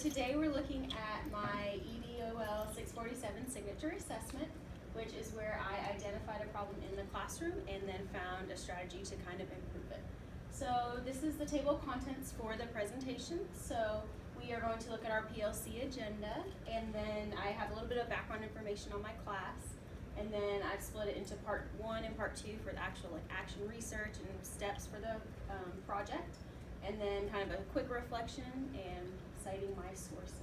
today we're looking at my EDOL 647 signature assessment, which is where I identified a problem in the classroom and then found a strategy to kind of improve it. So this is the table of contents for the presentation. So we are going to look at our PLC agenda, and then I have a little bit of background information on my class, and then I've split it into part 1 and part 2 for the actual action research and steps for the project, and then kind of a quick reflection and citing my sources.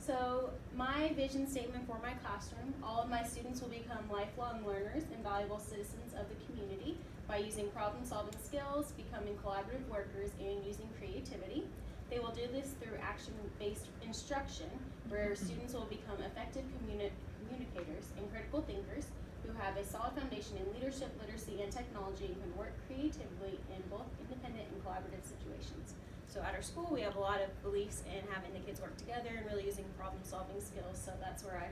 So my vision statement for my classroom: all of my students will become lifelong learners and valuable citizens of the community by using problem-solving skills, becoming collaborative workers, and using creativity. They will do this through action-based instruction, where students will become effective communicators and critical thinkers who have a solid foundation in leadership, literacy, and technology, and can work creatively in both independent and collaborative situations. So at our school, we have a lot of beliefs in having the kids work together and really using problem-solving skills. So that's where I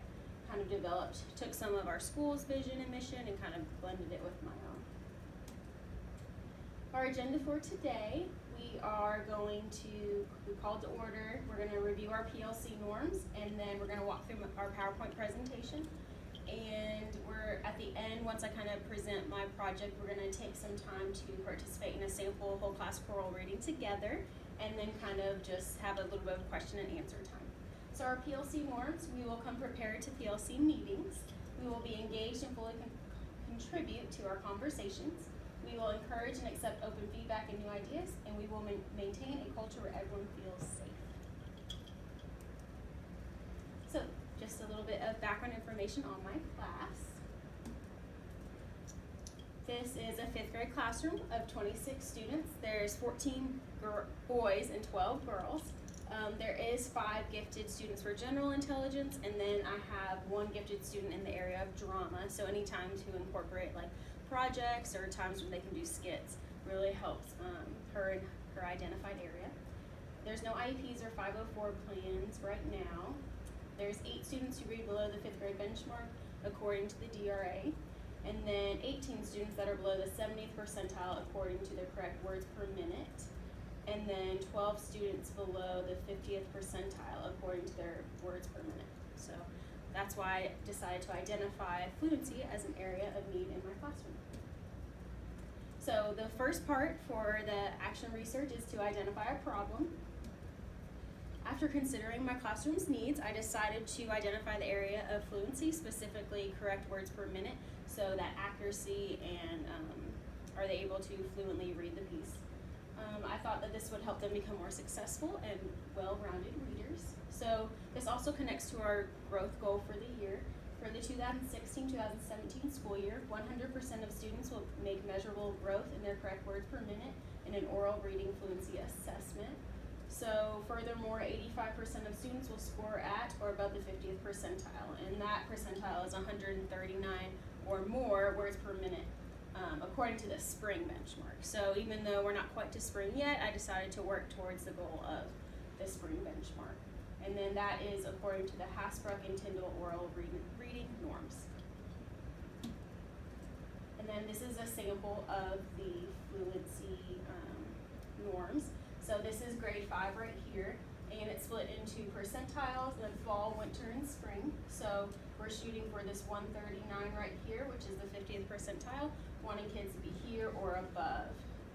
kind of took some of our school's vision and mission and kind of blended it with my own. Our agenda for today, we are going to, we called to order, we're going to review our PLC norms, and then we're going to walk through our PowerPoint presentation. And we're at the end, once I kind of present my project, we're going to take some time to participate in a sample whole class choral reading together, and then kind of just have a little bit of question and answer time. So our PLC norms: we will come prepared to PLC meetings. We will be engaged and fully contribute to our conversations. We will encourage and accept open feedback and new ideas, and we will maintain a culture where everyone feels safe. So just a little bit of background information on my class. This is a 5th grade classroom of 26 students. There's 14 boys and 12 girls. There is 5 gifted students for general intelligence, and then I have 1 gifted student in the area of drama. So any time to incorporate like projects or times when they can do skits really helps her in her identified area. There's no IEPs or 504 plans right now. There's 8 students who read below the 5th grade benchmark according to the DRA, and then 18 students that are below the 70th percentile according to the correct words per minute, and then 12 students below the 50th percentile according to their words per minute. So that's why I decided to identify fluency as an area of need in my classroom. So the first part for the action research is to identify a problem. After considering my classroom's needs, I decided to identify the area of fluency, specifically correct words per minute, so that accuracy and are they able to fluently read the piece. I thought that this would help them become more successful and well-rounded readers. So this also connects to our growth goal for the year. For the 2016-2017 school year, 100% of students will make measurable growth in their correct words per minute in an oral reading fluency assessment. So furthermore, 85% of students will score at or above the 50th percentile, and that percentile is 139 or more words per minute, according to the spring benchmark. So even though we're not quite to spring yet, I decided to work towards the goal of the spring benchmark. And then that is according to the Hasbrook and Tyndall oral reading norms. And then this is a sample of the fluency norms. So this is grade 5 right here, and it's split into percentiles, then fall, winter, and spring. So we're shooting for this 139 right here, which is the 50th percentile, wanting kids to be here or above.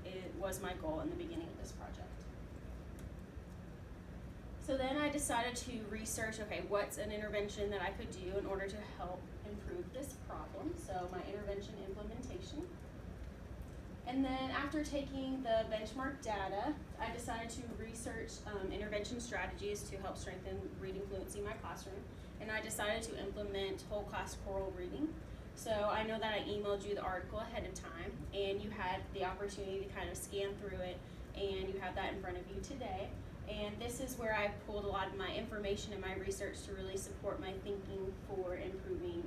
It was my goal in the beginning of this project. So then I decided to research, okay, what's an intervention that I could do in order to help improve this problem? So my intervention implementation. And then after taking the benchmark data, I decided to research intervention strategies to help strengthen reading fluency in my classroom. And I decided to implement whole class choral reading. So I know that I emailed you the article ahead of time, and you had the opportunity to kind of scan through it, and you have that in front of you today. And this is where I pulled a lot of my information and my research to really support my thinking for improving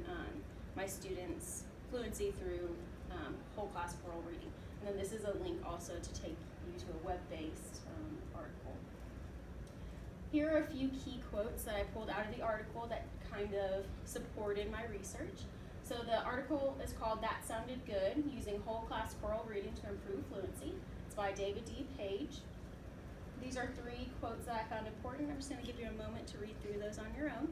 my students' fluency through whole class choral reading. And then this is a link also to take you to a web-based article. Here are a few key quotes that I pulled out of the article that kind of supported my research. So the article is called "That Sounded Good, Using Whole Class Choral Reading to Improve Fluency." It's by David D. Page. These are 3 quotes that I found important. I'm just going to give you a moment to read through those on your own.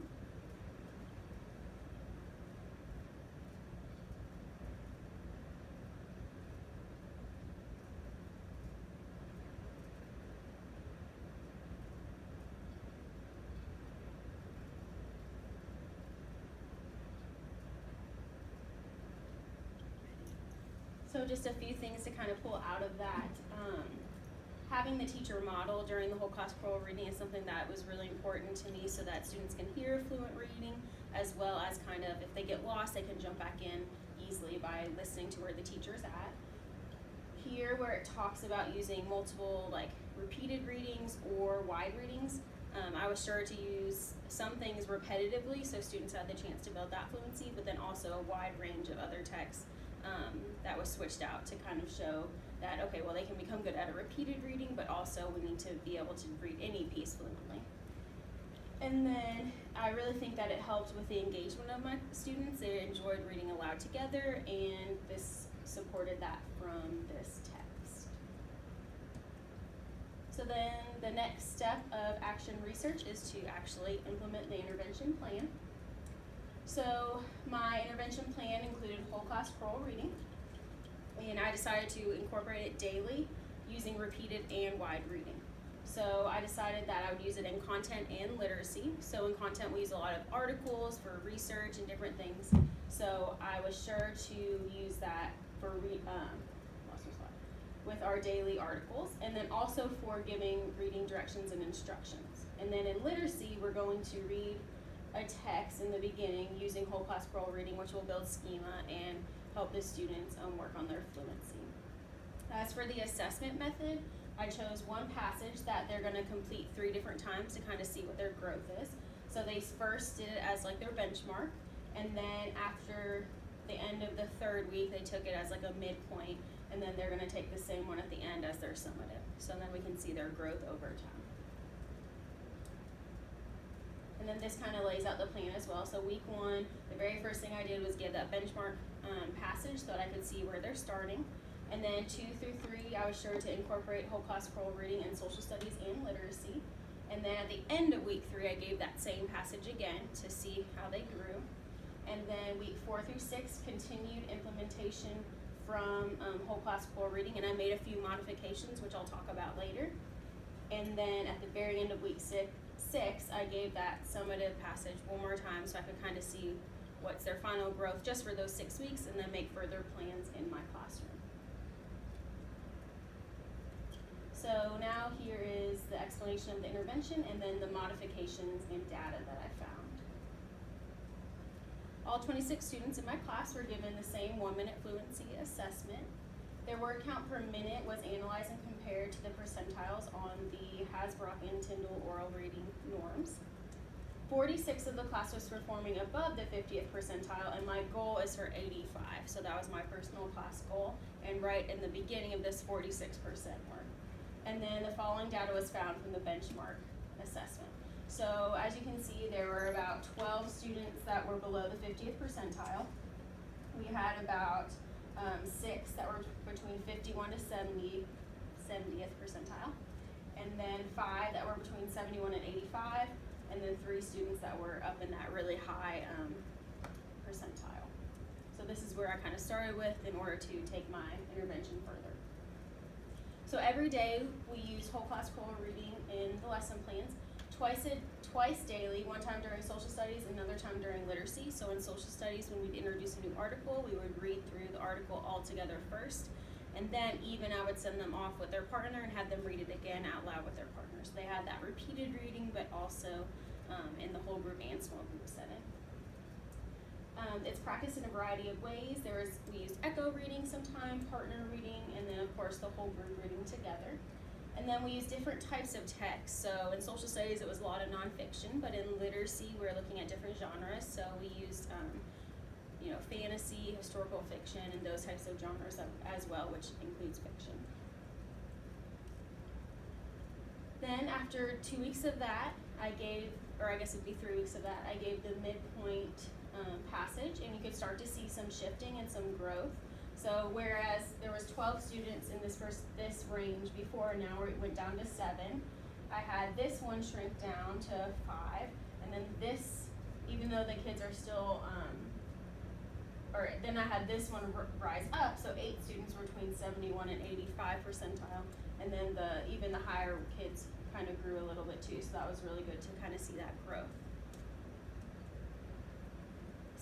So just a few things to kind of pull out of that. Having the teacher model during the whole class choral reading is something that was really important to me, so that students can hear fluent reading, as well as kind of, if they get lost, they can jump back in easily by listening to where the teacher's at. Here, where it talks about using multiple, like, repeated readings or wide readings, I was sure to use some things repetitively so students had the chance to build that fluency, but then also a wide range of other texts that was switched out to kind of show that, okay, well, they can become good at a repeated reading, but also we need to be able to read any piece fluently. And then I really think that it helped with the engagement of my students. They enjoyed reading aloud together, and this supported that from this text. So then the next step of action research is to actually implement the intervention plan. So my intervention plan included whole class choral reading, and I decided to incorporate it daily using repeated and wide reading. So I decided that I would use it in content and literacy. So in content we use a lot of articles for research and different things. So I was sure to use that for with our daily articles, and then also for giving reading directions and instructions. And then in literacy, we're going to read a text in the beginning using whole class choral reading, which will build schema and help the students work on their fluency. As for the assessment method, I chose one passage that they're going to complete 3 different times to kind of see what their growth is. So they first did it as like their benchmark, and then after the end of the 3rd week, they took it as like a midpoint, and then they're going to take the same one at the end as their summative. So then we can see their growth over time. And then this kind of lays out the plan as well. So week 1, the very first thing I did was give that benchmark passage so that I could see where they're starting. And then 2 through 3, I was sure to incorporate whole class choral reading and social studies and literacy. And then at the end of week 3, I gave that same passage again to see how they grew. And then week 4 through 6, continued implementation from whole class choral reading, and I made a few modifications, which I'll talk about later. And then at the very end of week 6, I gave that summative passage one more time so I could kind of see what's their final growth just for those 6 weeks, and then make further plans in my classroom. So now here is the explanation of the intervention and then the modifications and data that I found. All 26 students in my class were given the same 1-minute fluency assessment. Their word count per minute was analyzed and compared to the percentiles on the Hasbrook and Tyndall oral reading norms. 46 of the class was performing above the 50th percentile, and my goal is for 85. So that was my personal class goal, and right in the beginning of this 46% mark. And then the following data was found from the benchmark assessment. So as you can see, there were about 12 students that were below the 50th percentile. We had about 6 that were between 51 to 70th percentile, and then 5 that were between 71 and 85, and then 3 students that were up in that really high percentile. So this is where I kind of started with in order to take my intervention further. So every day we use whole class choral reading in the lesson plans. Twice daily, one time during social studies, another time during literacy. So in social studies, when we'd introduce a new article, we would read through the article all together first, and then even I would send them off with their partner and have them read it again out loud with their partners. They had that repeated reading, but also in the whole group and small group setting. It's practiced in a variety of ways. We used echo reading sometime, partner reading, and then of course the whole group reading together. And then we use different types of text. So in social studies, it was a lot of nonfiction, but in literacy, we were looking at different genres. So we used, fantasy, historical fiction, and those types of genres as well, which includes fiction. Then after 2 weeks of that, I gave, or I guess it'd be 3 weeks of that, I gave the midpoint passage, and you could start to see some shifting and some growth. So whereas there was 12 students in this range before, now it went down to 7. I had this one shrink down to 5, and then this, even though the kids are still, then I had this one rise up, so 8 students were between 71 and 85 percentile, and then even the higher kids kind of grew a little bit too, so that was really good to kind of see that growth.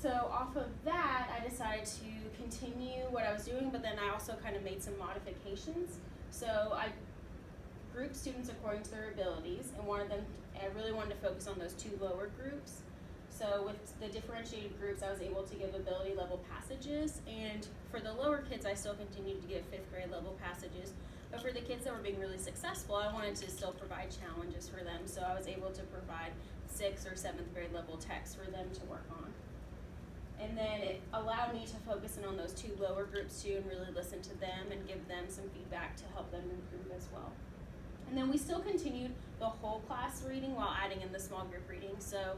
So off of that, I decided to continue what I was doing, but then I also kind of made some modifications. So I grouped students according to their abilities, and I really wanted to focus on those 2 lower groups. So with the differentiated groups, I was able to give ability level passages, and for the lower kids, I still continued to give 5th grade level passages. But for the kids that were being really successful, I wanted to still provide challenges for them, so I was able to provide 6th or 7th grade level texts for them to work on. And then it allowed me to focus in on those 2 lower groups too, and really listen to them and give them some feedback to help them improve as well. And then we still continued the whole class reading while adding in the small group reading. So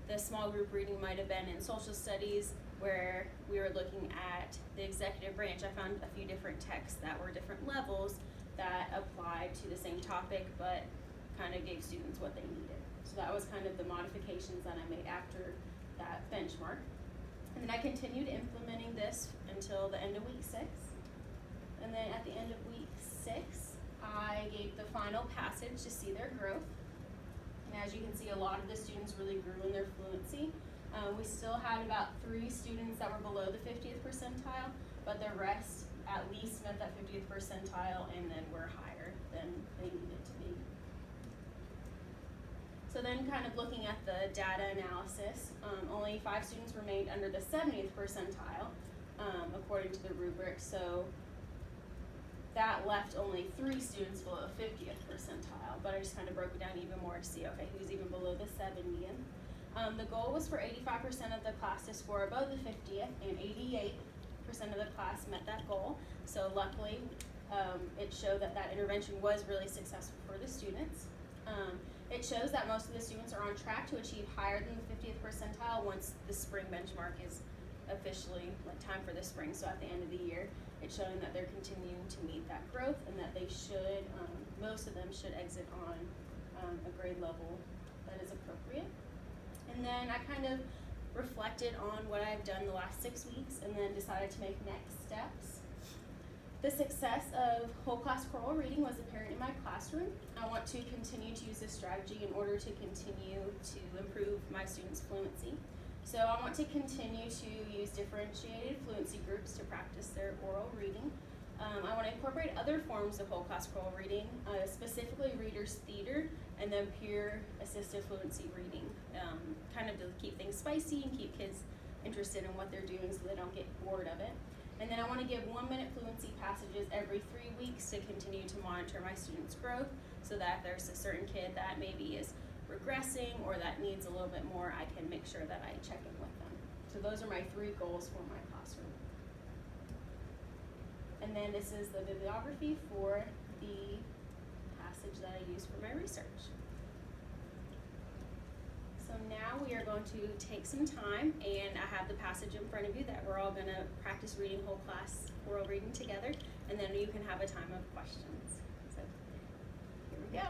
the small group reading might have been in social studies, where we were looking at the executive branch. I found a few different texts that were different levels that applied to the same topic, but kind of gave students what they needed. So that was kind of the modifications that I made after that benchmark. And then I continued implementing this until the end of week 6. And then at the end of week 6, I gave the final passage to see their growth. And as you can see, a lot of the students really grew in their fluency. We still had about 3 students that were below the 50th percentile, but the rest at least met that 50th percentile and then were higher than they needed to be. So then kind of looking at the data analysis, only 5 students remained under the 70th percentile according to the rubric. So that left only 3 students below the 50th percentile, but I just kind of broke it down even more to see, okay, who's even below the 70th. The goal was for 85% of the class to score above the 50th, and 88% of the class met that goal. So luckily, it showed that intervention was really successful for the students. It shows that most of the students are on track to achieve higher than the 50th percentile once the spring benchmark is officially time for the spring, so at the end of the year. It's showing that they're continuing to meet that growth, and that they should, most of them should exit on a grade level that is appropriate. And then I kind of reflected on what I've done the last 6 weeks, and then decided to make next steps. The success of whole class choral reading was apparent in my classroom. I want to continue to use this strategy in order to continue to improve my students' fluency. So I want to continue to use differentiated fluency groups to practice their oral reading. I want to incorporate other forms of whole class choral reading, specifically readers theater and then peer assisted fluency reading, kind of to keep things spicy and keep kids interested in what they're doing so they don't get bored of it. And then I want to give 1-minute fluency passages every 3 weeks to continue to monitor my students' growth, so that if there's a certain kid that maybe is regressing or that needs a little bit more, I can make sure that I check in with them. So those are my 3 goals for my classroom. And then this is the bibliography for the passage that I used for my research. So now we are going to take some time, and I have the passage in front of you that we're all going to practice reading whole class oral reading together, and then you can have a time of questions. So here we go.